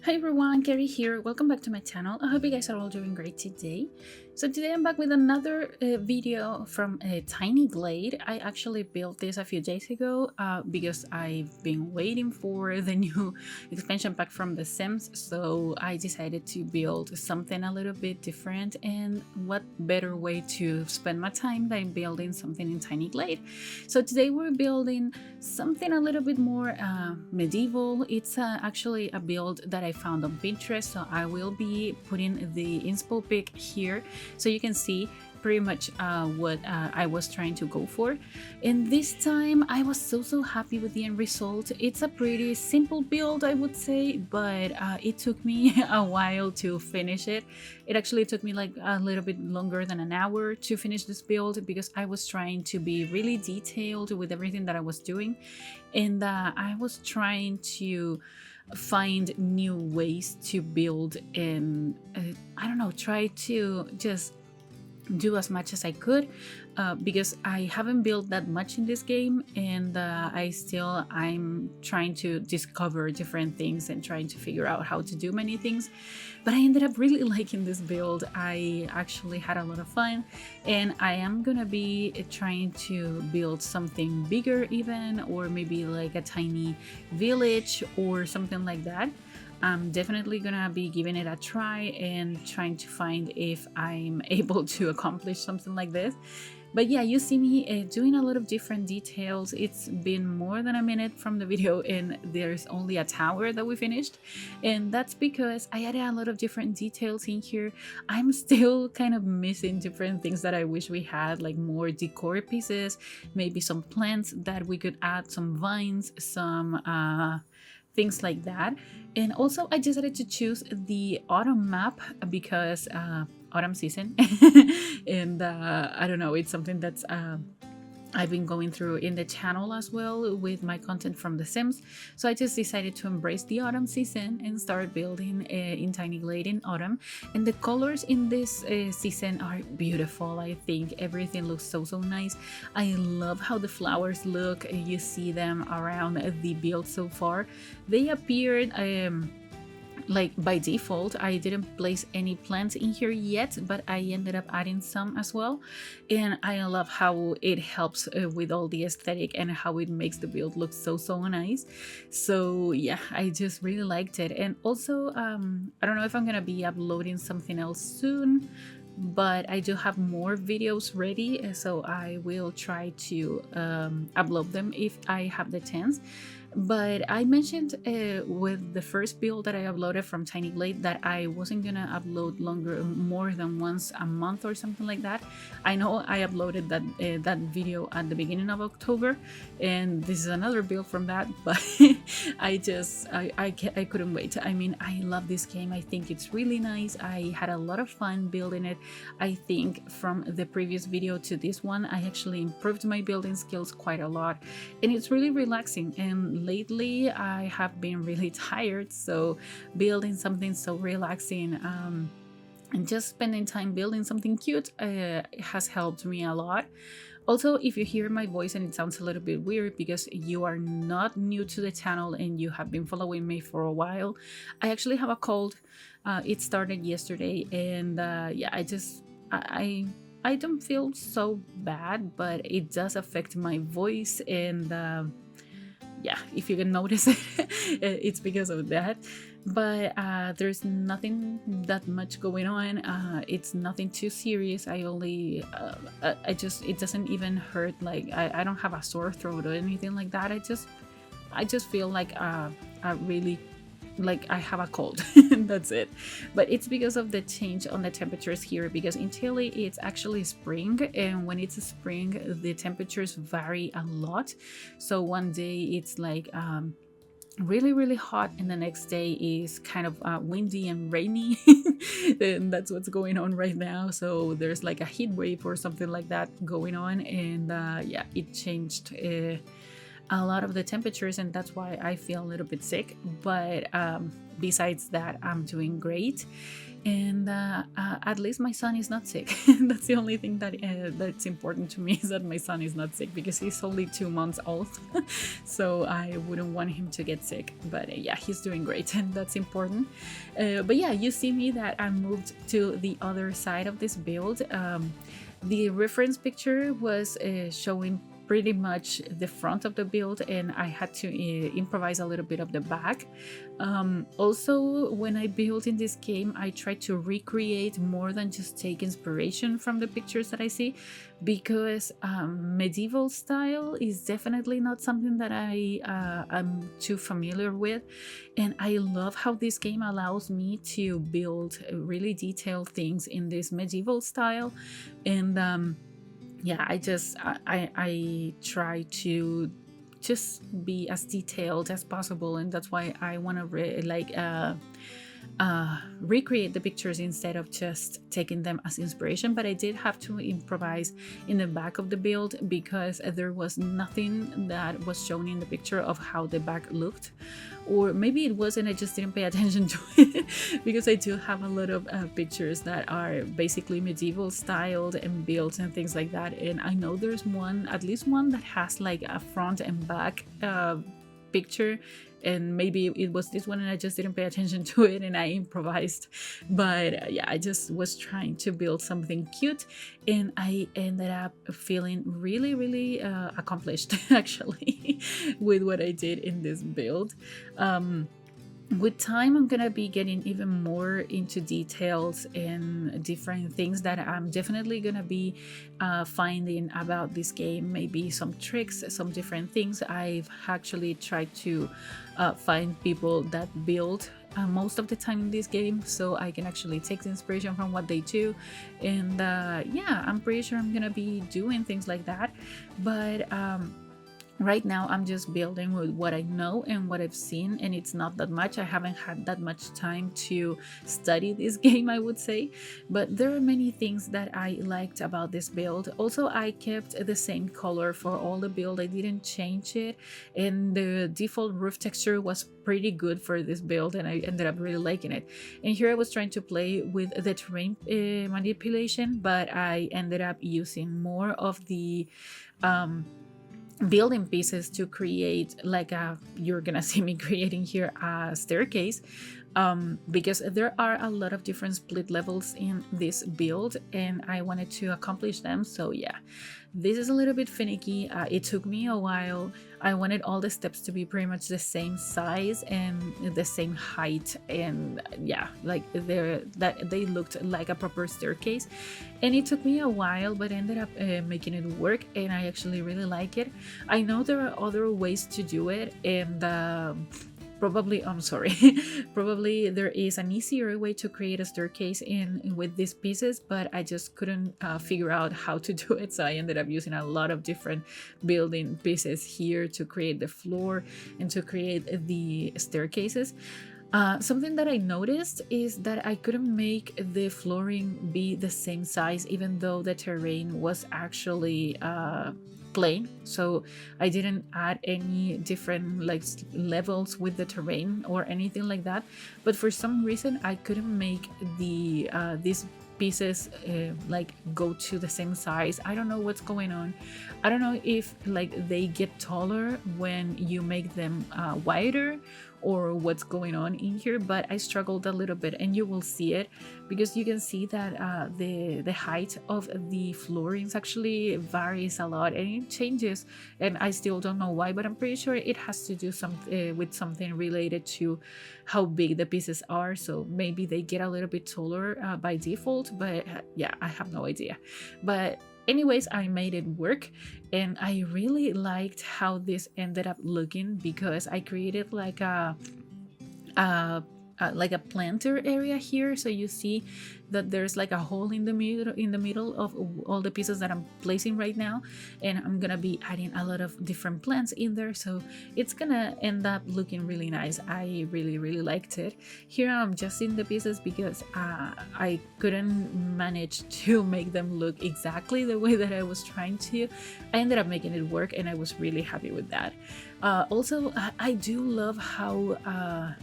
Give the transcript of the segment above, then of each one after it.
Hi everyone, Kaary here. Welcome back to my channel. I hope you guys are all doing great today. So today I'm back with another video from Tiny Glade. I actually built this a few days ago because I've been waiting for the new expansion pack from The Sims. So I decided to build something a little bit different, and what better way to spend my time than building something in Tiny Glade. So today we're building something a little bit more medieval. It's actually a build that I found on Pinterest, so I will be putting the inspo pic here so you can see pretty much what I was trying to go for. And this time I was so happy with the end result. It's a pretty simple build, I would say, but it took me a while to finish it. It actually took me like a little bit longer than an hour to finish this build because I was trying to be really detailed with everything that I was doing, and I was trying to find new ways to build and I don't know, try to just do as much as I could because I haven't built that much in this game, and I'm trying to discover different things and trying to figure out how to do many things. But I ended up really liking this build. I actually had a lot of fun, and I am gonna be trying to build something bigger even, or maybe like a tiny village or something like that. I'm definitely gonna be giving it a try and trying to find if I'm able to accomplish something like this. But yeah, you see me doing a lot of different details. It's been more than a minute from the video and there's only a tower that we finished, and that's because I added a lot of different details in here. I'm still kind of missing different things that I wish we had, like more decor pieces, maybe some plants that we could add, some vines, some things like that. And also I decided to choose the autumn map because autumn season and I don't know, it's something that's I've been going through in the channel as well with my content from The Sims. So I just decided to embrace the autumn season and start building in Tiny Glade in autumn. And the colors in this season are beautiful. I think everything looks so nice. I love how the flowers look. You see them around the build so far. They appeared like by default. I didn't place any plants in here yet, but I ended up adding some as well, and I love how it helps with all the aesthetic and how it makes the build look so nice. So yeah, I just really liked it. And also I don't know if I'm gonna be uploading something else soon, but I do have more videos ready, so I will try to upload them if I have the chance. But I mentioned with the first build that I uploaded from Tiny Glade that I wasn't gonna upload more than once a month or something like that. I know I uploaded that video at the beginning of October, and this is another build from that, but I couldn't wait. I mean, I love this game. I think it's really nice. I had a lot of fun building it. I think from the previous video to this one, I actually improved my building skills quite a lot, and it's really relaxing. And lately I have been really tired, so building something so relaxing and just spending time building something cute has helped me a lot. Also, if you hear my voice and it sounds a little bit weird because you are not new to the channel and you have been following me for a while, I actually have a cold. It started yesterday, and yeah, I don't feel so bad, but it does affect my voice, and yeah, if you can notice it, it's because of that. But there's nothing that much going on. It's nothing too serious. I only it doesn't even hurt. Like I don't have a sore throat or anything like that. I just feel like I really, like I have a cold. That's it. But it's because of the change on the temperatures here, because in Chile it's actually spring, and when it's spring the temperatures vary a lot. So one day it's like really hot, and the next day is kind of windy and rainy. And that's what's going on right now. So there's like a heat wave or something like that going on, and yeah, it changed a lot of the temperatures, and that's why I feel a little bit sick. But besides that, I'm doing great. And at least my son is not sick. That's the only thing that's important to me, is that my son is not sick, because he's only 2 months old. So I wouldn't want him to get sick. But yeah, he's doing great, and that's important. But yeah, you see me that I moved to the other side of this build. The reference picture was showing pretty much the front of the build, and I had to improvise a little bit of the back. Also, when I built in this game, I tried to recreate more than just take inspiration from the pictures that I see, because medieval style is definitely not something that I'm too familiar with, and I love how this game allows me to build really detailed things in this medieval style. And yeah, I try to just be as detailed as possible, and that's why I want to recreate the pictures instead of just taking them as inspiration. But I did have to improvise in the back of the build, because there was nothing that was shown in the picture of how the back looked. Or maybe it wasn't, I just didn't pay attention to it, because I do have a lot of pictures that are basically medieval styled and built and things like that. And I know there's at least one that has like a front and back picture, and maybe it was this one and I just didn't pay attention to it and I improvised. But yeah, I just was trying to build something cute, and I ended up feeling really accomplished actually with what I did in this build. With time, I'm gonna be getting even more into details and different things that I'm definitely gonna be finding about this game. Maybe some tricks, some different things. I've actually tried to find people that build most of the time in this game, so I can actually take the inspiration from what they do. And yeah, I'm pretty sure I'm gonna be doing things like that. But right now, I'm just building with what I know and what I've seen, and it's not that much. I haven't had that much time to study this game, I would say, but there are many things that I liked about this build. Also, I kept the same color for all the build. I didn't change it, and the default roof texture was pretty good for this build, and I ended up really liking it. And here I was trying to play with the terrain manipulation, but I ended up using more of the building pieces to create like you're gonna see me creating here a staircase, because there are a lot of different split levels in this build and I wanted to accomplish them. So yeah, this is a little bit finicky. It took me a while. I wanted all the steps to be pretty much the same size and the same height, and yeah, like they looked like a proper staircase, and it took me a while, but ended up making it work, and I actually really like it. I know there are other ways to do it, and probably, I'm sorry, probably there is an easier way to create a staircase with these pieces, but I just couldn't figure out how to do it, so I ended up using a lot of different building pieces here to create the floor and to create the staircases. Something that I noticed is that I couldn't make the flooring be the same size, even though the terrain was actually plain. So I didn't add any different like levels with the terrain or anything like that. But for some reason, I couldn't make the these pieces like go to the same size. I don't know what's going on. I don't know if like they get taller when you make them wider, or what's going on in here, but I struggled a little bit, and you will see it because you can see that the height of the floorings actually varies a lot and it changes, and I still don't know why, but I'm pretty sure it has to do with something related to how big the pieces are. So maybe they get a little bit taller by default, but yeah, I have no idea. But anyways, I made it work, and I really liked how this ended up looking because I created like a like a planter area here, so you see that there's like a hole in the middle of all the pieces that I'm placing right now, and I'm gonna be adding a lot of different plants in there, so it's gonna end up looking really nice. I really liked it. Here I'm just in the pieces because I couldn't manage to make them look exactly the way that I was trying to. I ended up making it work, and I was really happy with that. Also, I do love how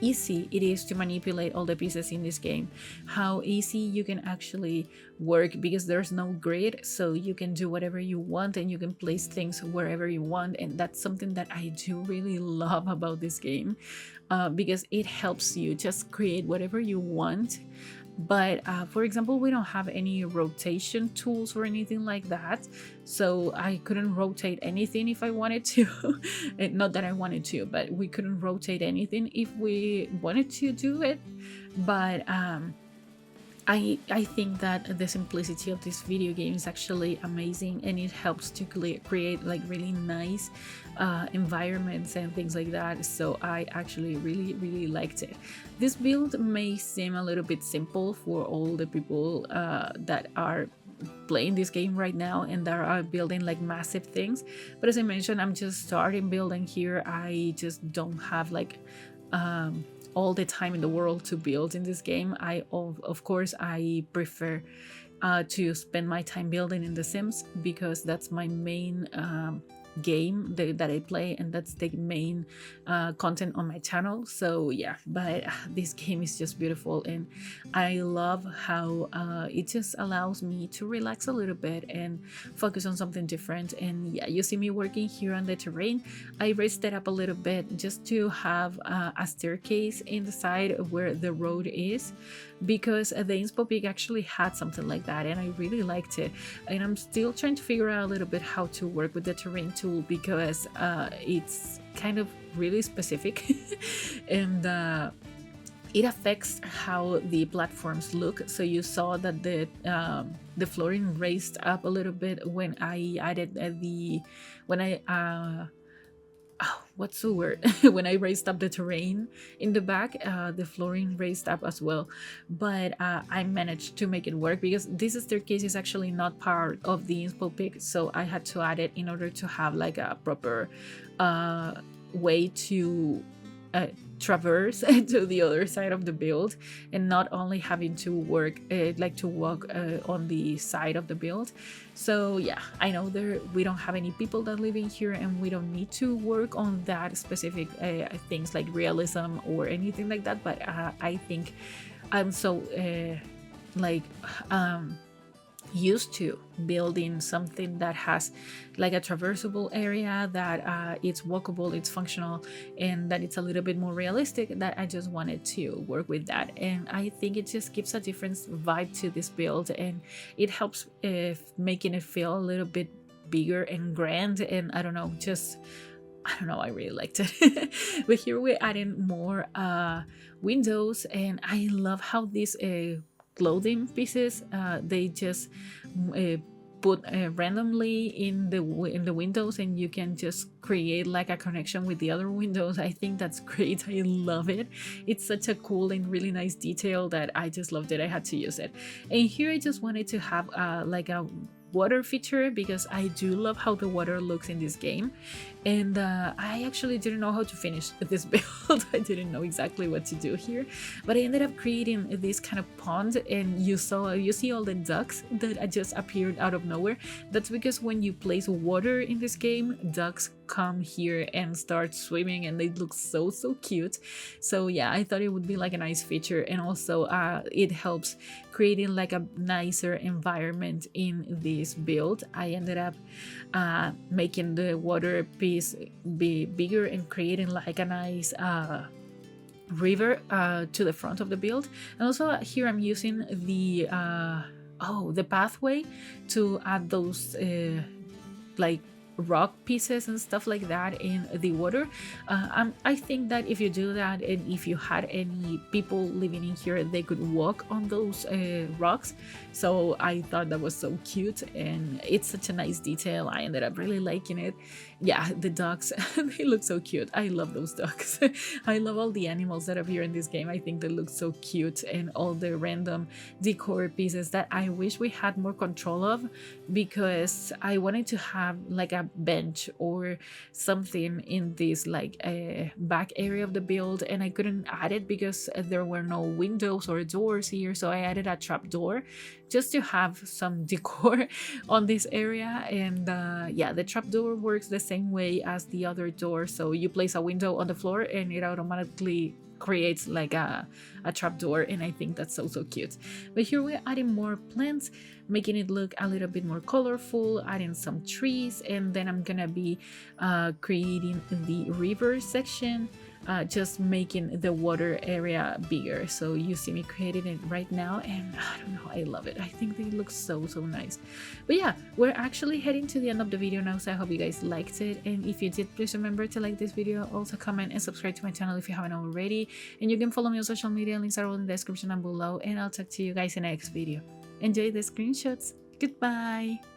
easy it is to manipulate all the pieces in this game, how easy you can actually work, because there's no grid, so you can do whatever you want and you can place things wherever you want. And that's something that I do really love about this game, because it helps you just create whatever you want. But for example, we don't have any rotation tools or anything like that, so I couldn't rotate anything if I wanted to. Not that I wanted to, but we couldn't rotate anything if we wanted to do it. But I think that the simplicity of this video game is actually amazing, and it helps to create like really nice environments and things like that. So I actually really liked it. This build may seem a little bit simple for all the people that are playing this game right now and that are building like massive things, but as I mentioned, I'm just starting building here. I just don't have like all the time in the world to build in this game. Of course I prefer to spend my time building in The Sims, because that's my main game that I play, and that's the main content on my channel. So yeah, but this game is just beautiful, and I love how it just allows me to relax a little bit and focus on something different. And yeah, you see me working here on the terrain. I raised it up a little bit just to have a staircase in the side where the road is, because the inspo pig actually had something like that, and I really liked it. And I'm still trying to figure out a little bit how to work with the terrain tool, because it's kind of really specific and it affects how the platforms look. So you saw that the flooring raised up a little bit when I added what's the word? When I raised up the terrain in the back, the flooring raised up as well. But I managed to make it work, because this staircase is actually not part of the inspo pig, so I had to add it in order to have like a proper way to traverse to the other side of the build, and not only having to work to walk on the side of the build. So yeah, I know we don't have any people that live in here, and we don't need to work on that specific things like realism or anything like that, but I think I'm so used to building something that has like a traversable area, that it's walkable, it's functional, and that it's a little bit more realistic, that I just wanted to work with that. And I think it just gives a different vibe to this build, and it helps making it feel a little bit bigger and grand. And I don't know, I really liked it. But here we're adding more windows, and I love how these clothing pieces they just put randomly in the windows, and you can just create like a connection with the other windows. I think that's great. I love it. It's such a cool and really nice detail that I just loved it. I had to use it. And here I just wanted to have like a water feature, because I do love how the water looks in this game. And I actually didn't know how to finish this build. I didn't know exactly what to do here, but I ended up creating this kind of pond, and you see all the ducks that just appeared out of nowhere. That's because when you place water in this game, ducks come here and start swimming, and they look so cute. So yeah, I thought it would be like a nice feature, and also it helps creating like a nicer environment in this build. I ended up making the water piece be bigger and creating like a nice river to the front of the build. And also here I'm using the pathway to add those like rock pieces and stuff like that in the water. I think that if you do that, and if you had any people living in here, they could walk on those rocks. So I thought that was so cute, and it's such a nice detail. I ended up really liking it. Yeah, the dogs, they look so cute. I love those dogs. I love all the animals that appear in this game. I think they look so cute, and all the random decor pieces that I wish we had more control of, because I wanted to have like a bench or something in this like back area of the build, and I couldn't add it because there were no windows or doors here. So I added a trap door just to have some decor on this area. And yeah, the trap door works the same way as the other door. So you place a window on the floor and it automatically creates like a trap door, and I think that's so cute. But here we're adding more plants, making it look a little bit more colorful, adding some trees, and then I'm gonna be creating the river section, just making the water area bigger. So you see me creating it right now, and I don't know, I love it. I think they look so nice. But yeah, we're actually heading to the end of the video now, so I hope you guys liked it, and if you did, please remember to like this video, also comment and subscribe to my channel if you haven't already, and you can follow me on social media. Links are all in the description and below, and I'll talk to you guys in the next video. Enjoy the screenshots. Goodbye.